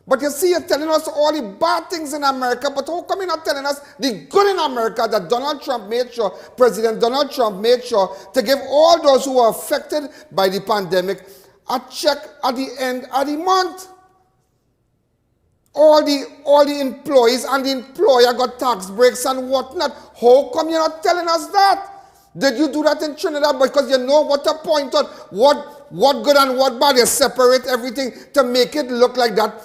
But you see, you're telling us all the bad things in America, but how come you're not telling us the good in America that Donald Trump made sure, President Donald Trump made sure to give all those who are affected by the pandemic a check at the end of the month? All the employees and the employer got tax breaks and whatnot. How come you're not telling us that? Did you do that in Trinidad? Because you know what to point out, what good and what bad. You separate everything to make it look like that,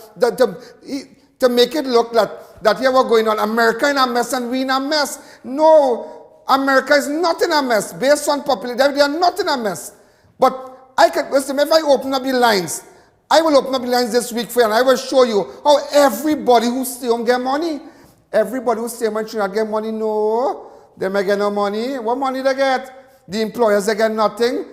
to make it look like that here we're going on. America in a mess and we in a mess. No, America is not in a mess. Based on population, they are not in a mess. But I can, listen, if I open up the lines, I will open up the lines this week for you and I will show you how everybody who stay home get money. Everybody who stay home in Trinidad get money. No. They may get no money. What money they get? The employers, they get nothing.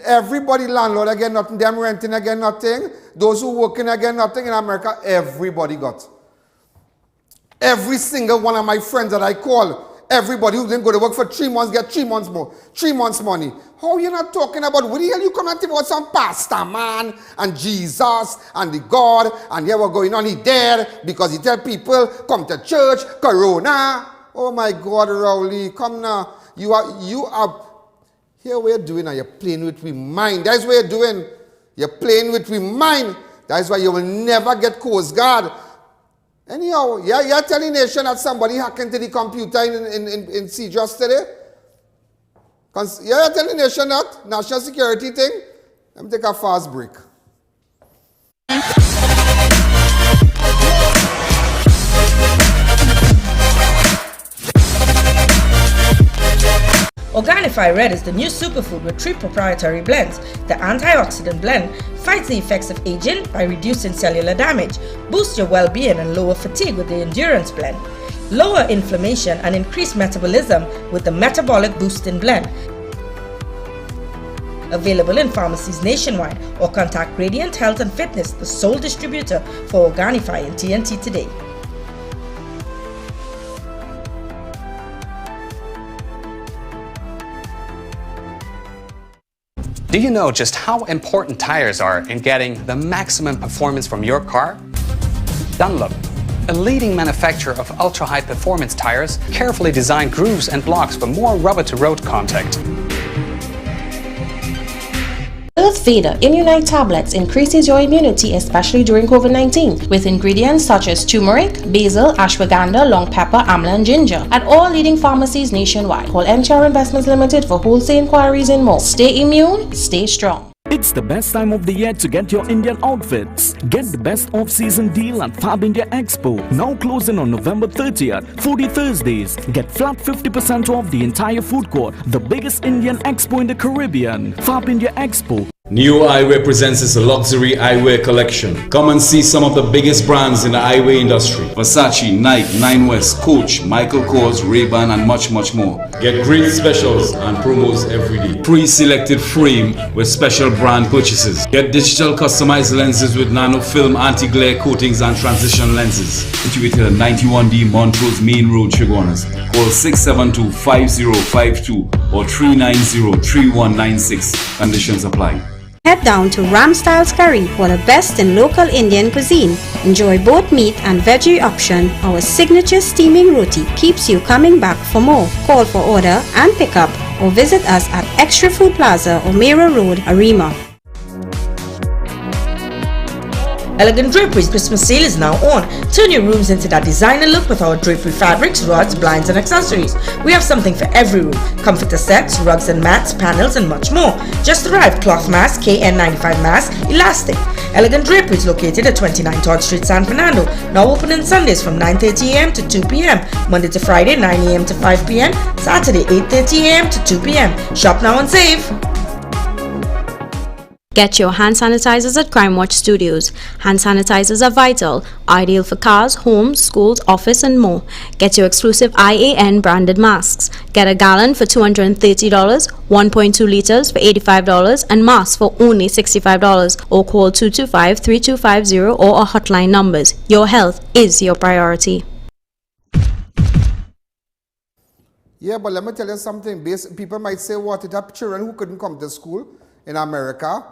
Everybody, landlord, they get nothing. Them renting, they get nothing. Those who working, they get nothing. In America, everybody got. Every single one of my friends that I call, everybody who didn't go to work for 3 months, get 3 months more. 3 months money. How you not talking about, what the hell you come and think about some pastor, man, and Jesus, and the God, and here we're going on, he dead, because he tell people, come to church, corona. Oh my God, Rowley, come now. You are, here what you're doing now, you're playing with we mind. That's what you're doing. You're playing with we mind. That's why you will never get Coast Guard. Anyhow, you're telling the nation that somebody hacked into the computer in C just today? You're telling the nation that? National security thing? Let me take a fast break. Organifi Red is the new superfood with 3 proprietary blends. The antioxidant blend fights the effects of aging by reducing cellular damage, boosts your well-being and lower fatigue with the endurance blend, lower inflammation and increase metabolism with the metabolic boosting blend. Available in pharmacies nationwide or contact Radiant Health and Fitness, the sole distributor for Organifi in TNT today. Do you know just how important tires are in getting the maximum performance from your car? Dunlop, a leading manufacturer of ultra-high performance tires, carefully designed grooves and blocks for more rubber-to-road contact. Earth Veda Immunite tablets increases your immunity, especially during COVID-19, with ingredients such as turmeric, basil, ashwagandha, long pepper, amla and ginger at all leading pharmacies nationwide. Call MTR Investments Limited for wholesale inquiries and more. Stay immune, stay strong. It's the best time of the year to get your Indian outfits. Get the best off-season deal at Fab India Expo. Now closing on November 30th, 40 Thursdays. Get flat 50% off the entire food court. The biggest Indian expo in the Caribbean. Fab India Expo. New Eyewear presents its luxury eyewear collection. Come and see some of the biggest brands in the eyewear industry. Versace, Nike, Nine West, Coach, Michael Kors, Ray-Ban and much more. Get great specials and promos every day. Pre-selected frame with special brand purchases. Get digital customized lenses with nano-film anti-glare coatings and transition lenses. Situated at 91D Montrose Main Road, Chaguanas. Call 672-5052 or 390-3196. Conditions apply. Head down to Ram Styles Curry for the best in local Indian cuisine. Enjoy both meat and veggie option. Our signature steaming roti keeps you coming back for more. Call for order and pick up or visit us at Extra Food Plaza, O'Meara Road, Arima. Elegant Drapery's Christmas sale is now on. Turn your rooms into that designer look with our drapery fabrics, rods, blinds and accessories. We have something for every room. Comforter sets, rugs and mats, panels and much more. Just arrived cloth mask, KN95 mask, elastic. Elegant Drapery is located at 29 Todd Street, San Fernando. Now open on Sundays from 9:30 a.m. to 2 p.m. Monday to Friday 9 a.m. to 5 p.m. Saturday 8:30 a.m. to 2 p.m. Shop now and save. Get your hand sanitizers at Crime Watch Studios. Hand sanitizers are vital, ideal for cars, homes, schools, office, and more. Get your exclusive I.A.N. branded masks. Get a gallon for $230, 1.2 liters for $85, and masks for only $65. Or call 225-3250 or our hotline numbers. Your health is your priority. Yeah, but let me tell you something. People might say, what? It have children who couldn't come to school in America,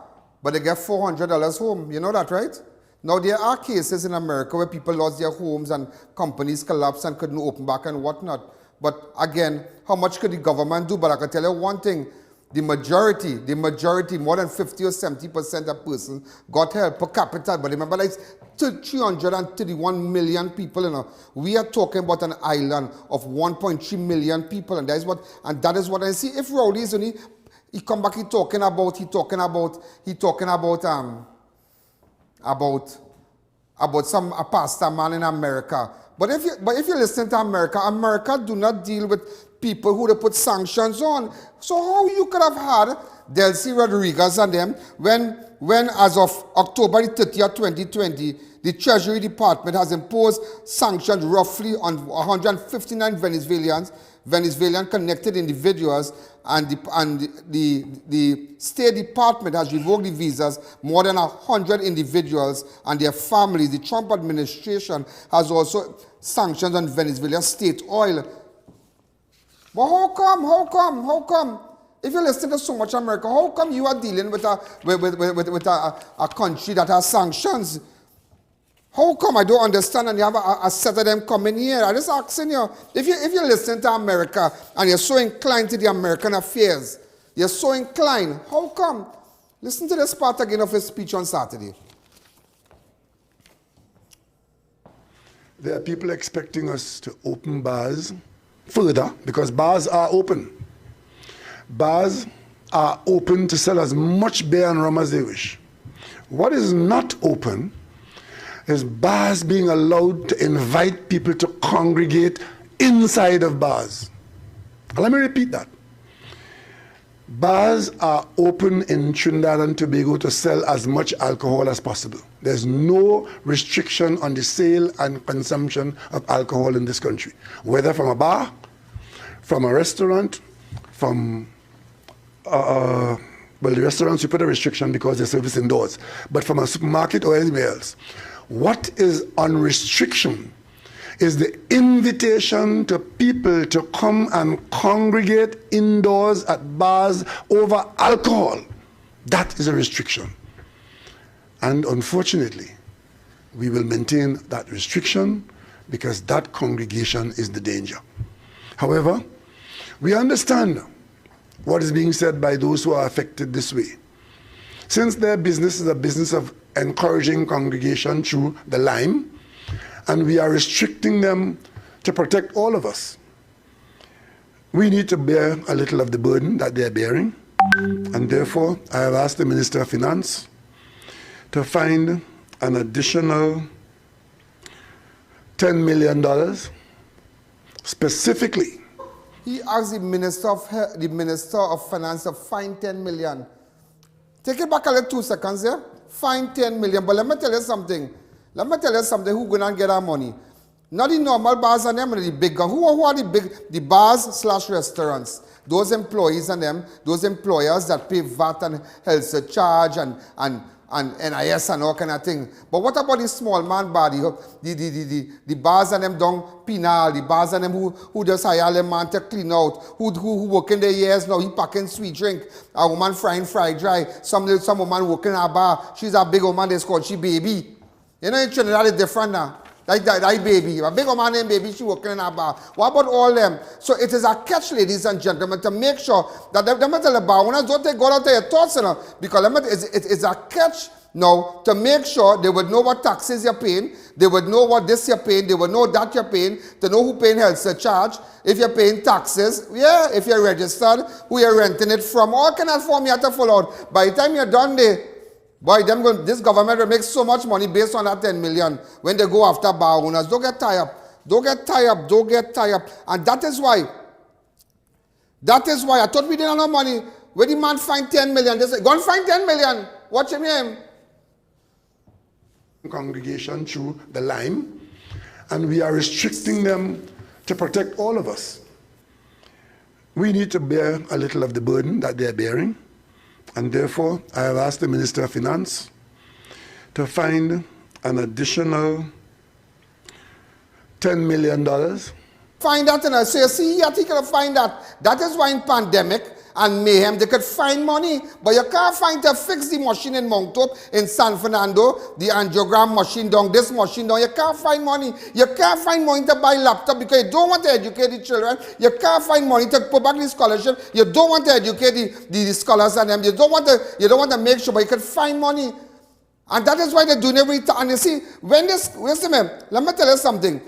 but they get $400 home. You know that, right? Now, there are cases in America where people lost their homes and companies collapsed and couldn't open back and whatnot. But again, how much could the government do? But I can tell you one thing. The majority, more than 50 or 70% of persons got help per capita. But remember, like 331 million people, you know. We are talking about an island of 1.3 million people, and that is what I see. If Rowdy is only, he come back, he talking about some a pastor man in America. But if you listen to America do not deal with people who they put sanctions on. So how you could have had Delcy Rodriguez and them when as of October 30th, 2020, the Treasury Department has imposed sanctions roughly on 159 Venezuelan connected individuals, and the State Department has revoked the visas more than 100 individuals and their families. The Trump administration has also sanctions on Venezuela state oil. But how come? If you listen to so much America, how come you are dealing with a country that has sanctions? How come? I don't understand, and you have a set of them coming here. I'm just asking you, if you listen to America and you're so inclined to the American affairs, you're so inclined, how come? Listen to this part again of his speech on Saturday. There are people expecting us to open bars further, because bars are open. Bars are open to sell as much beer and rum as they wish. What is not open is bars being allowed to invite people to congregate inside of bars. Let me repeat that. Bars are open in Trinidad and Tobago to sell as much alcohol as possible. There's no restriction on the sale and consumption of alcohol in this country, whether from a bar, from a restaurant, from well, the restaurants, you put a restriction because they service indoors, but from a supermarket or anywhere else. What is on restriction is the invitation to people to come and congregate indoors at bars over alcohol. That is a restriction. And unfortunately, we will maintain that restriction because that congregation is the danger. However, we understand what is being said by those who are affected this way. Since their business is a business of encouraging congregation through the lime, and we are restricting them to protect all of us, we need to bear a little of the burden that they are bearing. And therefore, I have asked the Minister of Finance to find an additional $10 million specifically. He asked the Minister of Finance to find $10 million. Take it back a little 2 seconds there. Find $10 million. But let me tell you something. Who's going to get our money? Not the normal bars and them, the big guns. Who are the bars / restaurants? Those employees and them, those employers that pay VAT and health surcharge and NIS and all kind of thing. But what about the small man body? The bars and them down penal, the bars and them who just hire a man to clean out, who work in their years now, he packing sweet drink, a woman frying fried dry, some woman working in a bar, she's a big woman, they called she baby. You know in Trinidad it's different now. That baby, a big woman named baby, she working in a bar. What about all them? So it is a catch, ladies and gentlemen, to make sure that them tell the bar owners don't go out to your thoughts, you know, because it's a catch now to make sure they would know what taxes you're paying, they would know what this you're paying, they would know that you're paying, to know who paying health surcharge, if you're paying taxes, yeah, if you're registered, who you're renting it from, all kind of form you have to fill out. By the time you're done there, boy, this government will make so much money based on that 10 million when they go after bar owners. Don't get tied up. And that is why I thought we didn't have no money. Where the man find 10 million? They say, go and find 10 million. Watch him here. Congregation through the line, and we are restricting them to protect all of us. We need to bear a little of the burden that they are bearing, and therefore I have asked the Minister of Finance to find an additional $10 million. Find that, and so you see, I think you can find that. That is why in pandemic and mayhem they could find money, but you can't find to fix the machine in Mount Hope, in San Fernando, the angiogram machine down, this machine down. You can't find money. You can't find money to buy laptop because you don't want to educate the children. You can't find money to put back the scholarship. You don't want to educate the scholars and them. You don't want to make sure, but you can find money. And that is why they're doing every time. And you see, when this, listen, let me tell you something.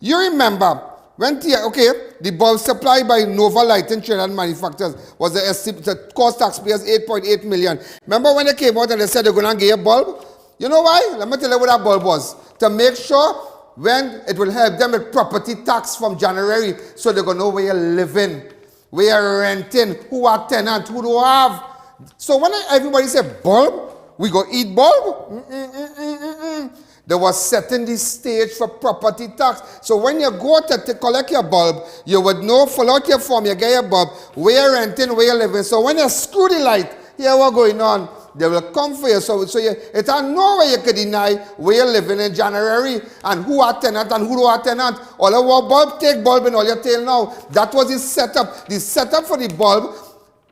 You remember when the bulb supplied by Nova Lighting Trinidad Manufacturers was the cost taxpayers $8.8 million. Remember when they came out and they said they're going to give a bulb? You know why? Let me tell you what that bulb was. To make sure when it will help them with property tax from January, so they're going to know where you're living, where you're renting, who are tenants, who do have. So when everybody say bulb, we go eat bulb? They was setting the stage for property tax. So when you go to collect your bulb, you would know, fill out your form, you get your bulb, where you're renting, where you're living. So when you screw the light, here what's going on, they will come for you. So it's no way you could deny where you're living in January and who are tenant and who do are tenant. All of our bulb, take bulb in all your tail now. That was the setup. The setup for the bulb.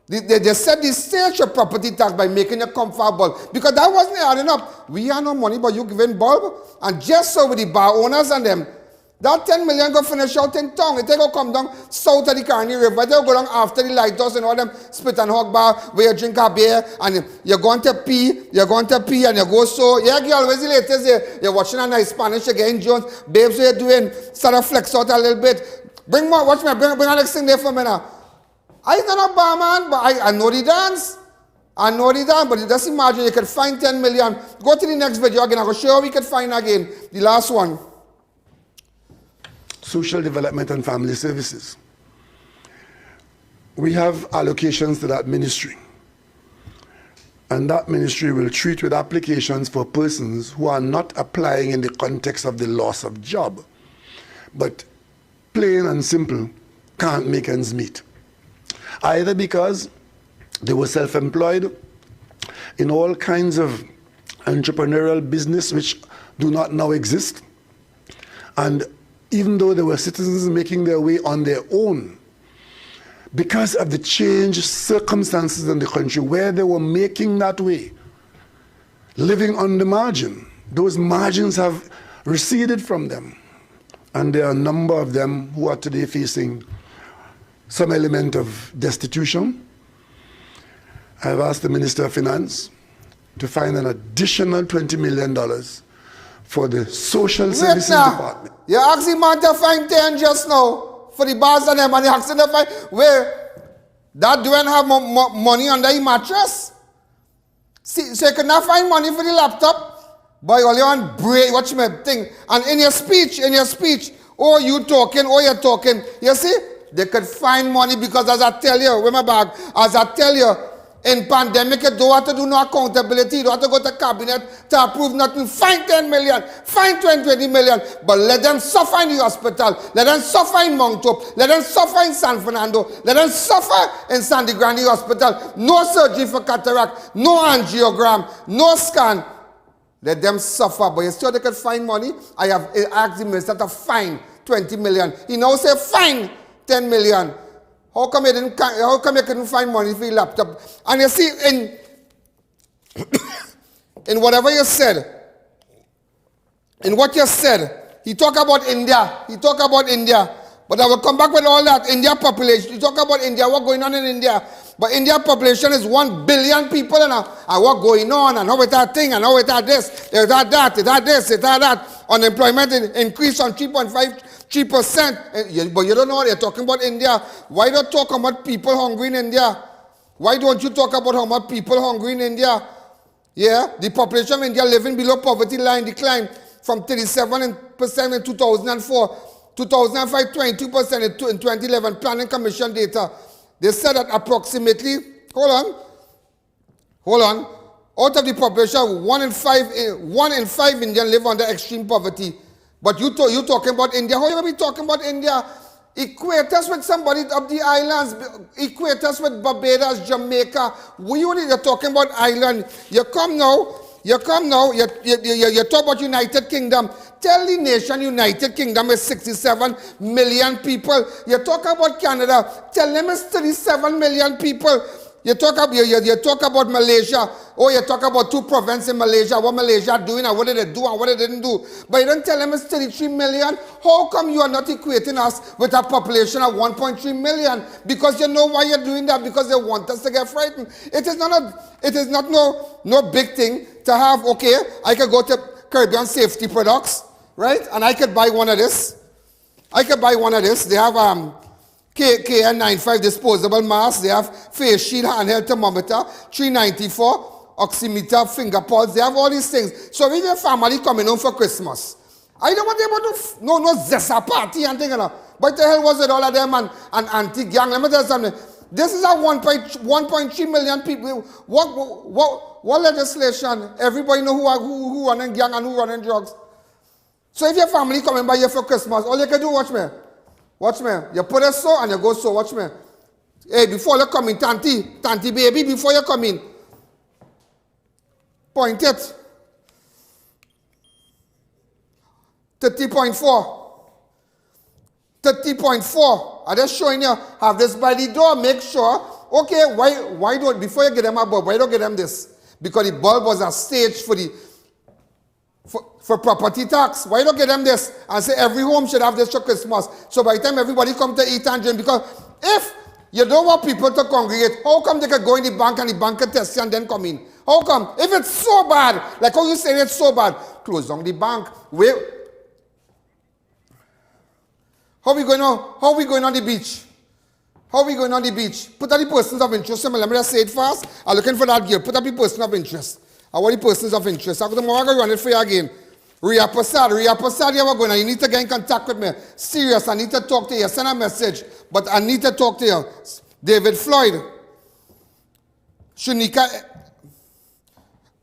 They set the stage for property tax by making a comfortable, because that wasn't adding up. We have no money, but you giving bulb, and just so with the bar owners and them, that 10 million go finish out in town. They go come down south of the Carney River. They go down after the lighthouse and all them spit and hog bar where you drink a beer and you're going to pee, and you go so. Yeah, girl, where's the latest here? You're watching a nice Spanish again, Jones. Babes, what you're doing? Start to flex out a little bit. Bring more, watch me, bring the next thing there for me now. I'm not a barman, but I know the dance. I know the dance, but just imagine you could find 10 million. Go to the next video again. I'm going to show you we could find again. The last one. Social Development and Family Services. We have allocations to that ministry. And that ministry will treat with applications for persons who are not applying in the context of the loss of job, but plain and simple can't make ends meet. Either because they were self-employed in all kinds of entrepreneurial business which do not now exist, and even though they were citizens making their way on their own, because of the changed circumstances in the country where they were making that way, living on the margin, those margins have receded from them. And there are a number of them who are today facing some element of destitution. I have asked the Minister of Finance to find an additional $20 million for the Social Services Department. You asked the man to find 10 just now for the bars and them, and you asked him to find where that don't have money under the mattress. See, so you could not find money for the laptop, but you only want break, watch me thing. And in your speech, oh you talking, oh you're talking, you see? They could find money because as I tell you, with my bag, as I tell you, in pandemic, you don't have to do no accountability. You don't have to go to cabinet to approve nothing. Fine 10 million, fine 20 million, but let them suffer in the hospital. Let them suffer in Mount Hope. Let them suffer in San Fernando. Let them suffer in Sandy Grande Hospital. No surgery for cataract, no angiogram, no scan. Let them suffer, but you still they can find money. I have asked the minister to fine 20 million. He now say fine 10 million. How come you couldn't find money for your laptop? And you see, in whatever you said, in what you said, he talk about India. But I will come back with all that. India population. You talk about India, what's going on in India. But India population is 1 billion people and what going on and how it that thing and how it that this, it that that, it that this, it that that. Unemployment increased on 3.53%. But you don't know what you're talking about India. Why don't you talk about people hungry in India? Why don't you talk about how much people hungry in India? Yeah, the population of India living below poverty line declined from 37% in 2004. 2005, 22% in 2011, Planning Commission data. They said that approximately, hold on, Out of the population, 1 in 5 Indians live under extreme poverty. But you talking about India. How you going to be talking about India? Equate us with somebody of the islands. Equate us with Barbados, Jamaica. You're talking about Ireland. You come now, you talk about United Kingdom. Tell the nation United Kingdom is 67 million people. You talk about Canada. Tell them it's 37 million people. You talk about Malaysia. Oh, you talk about 2 provinces in Malaysia. What Malaysia doing and what did they do and what they didn't do. But you don't tell them it's 33 million. How come you are not equating us with a population of 1.3 million? Because you know why you're doing that. Because they want us to get frightened. It is not no big thing to have, okay, I could go to Caribbean Safety Products, right? And I could buy one of this. They have KN95 disposable mask. They have face shield, handheld thermometer, $394, oximeter, finger pulse. They have all these things. So if your family coming home for Christmas, I don't want them to no zessa party and thing, you know. But the hell was it all of them and anti-gang? Let me tell you something. This is a 1.3 million people. What legislation? Everybody know who running gang and who running drugs. So if your family coming by here for Christmas, all you can do, watch me. Watch me. You put it so and you go so. Watch me. Hey, before you come in, Tanty baby, before you come in, point it. 30.4. 30.4. I'm just showing you. Have this by the door. Make sure. Okay, why don't, before you get them a bulb, why don't get them this? Because the bulb was a stage for property tax. Why don't get them this and say every home should have this for Christmas? So by the time everybody come to eat and drink, because if you don't want people to congregate, how come they can go in the bank and the bank can test you and then come in? How come? If it's so bad, like how you saying it's so bad, close down the bank. How we going on the beach? How we going on the beach? Put up the persons of interest. Let me just say it fast. I'm looking for that girl. Put up the person of interest. I want the persons of interest. I'm going to run it for you again. Ria Prasad, you ever going? You need to get in contact with me. Serious, I need to talk to you. Send a message, but I need to talk to you. David Floyd. Shunika.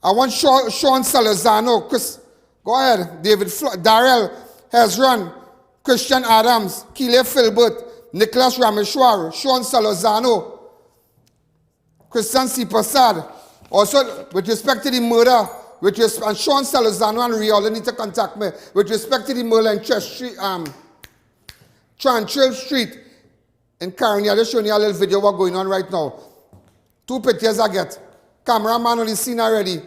I want Sean Salazano. Chris, go ahead. David Floyd. Darrell Hezron. Christian Adams. Kile Filbert. Nicholas Rameshwar. Sean Salazano. Christian C. Prasad. Also, with respect to the murder, and Sean Salazano and Ria, need to contact me. With respect to the murder in Tranquil Street in Caroni, I'll just show you a little video what's going on right now. 2 pictures I get. Cameraman on the scene already.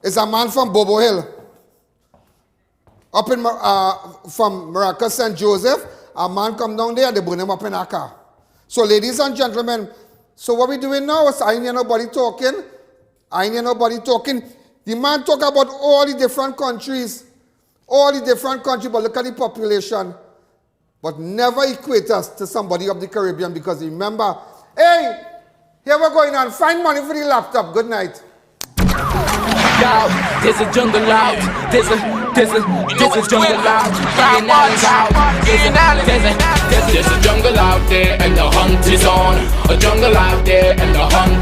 It's a man from Bobo Hill. Up in, from Morocco, St. Joseph. A man come down there, they burn him up in a car. So ladies and gentlemen, so what we doing now is I ain't hear nobody talking. The man talk about all the different countries. But look at the population. But never equate us to somebody of the Caribbean, because remember, hey, here we're going on. Find money for the laptop. Good night. Yo, there's a jungle out. There's a jungle out. There's a jungle out there and the hunt is on. A jungle out there and the hunt is on.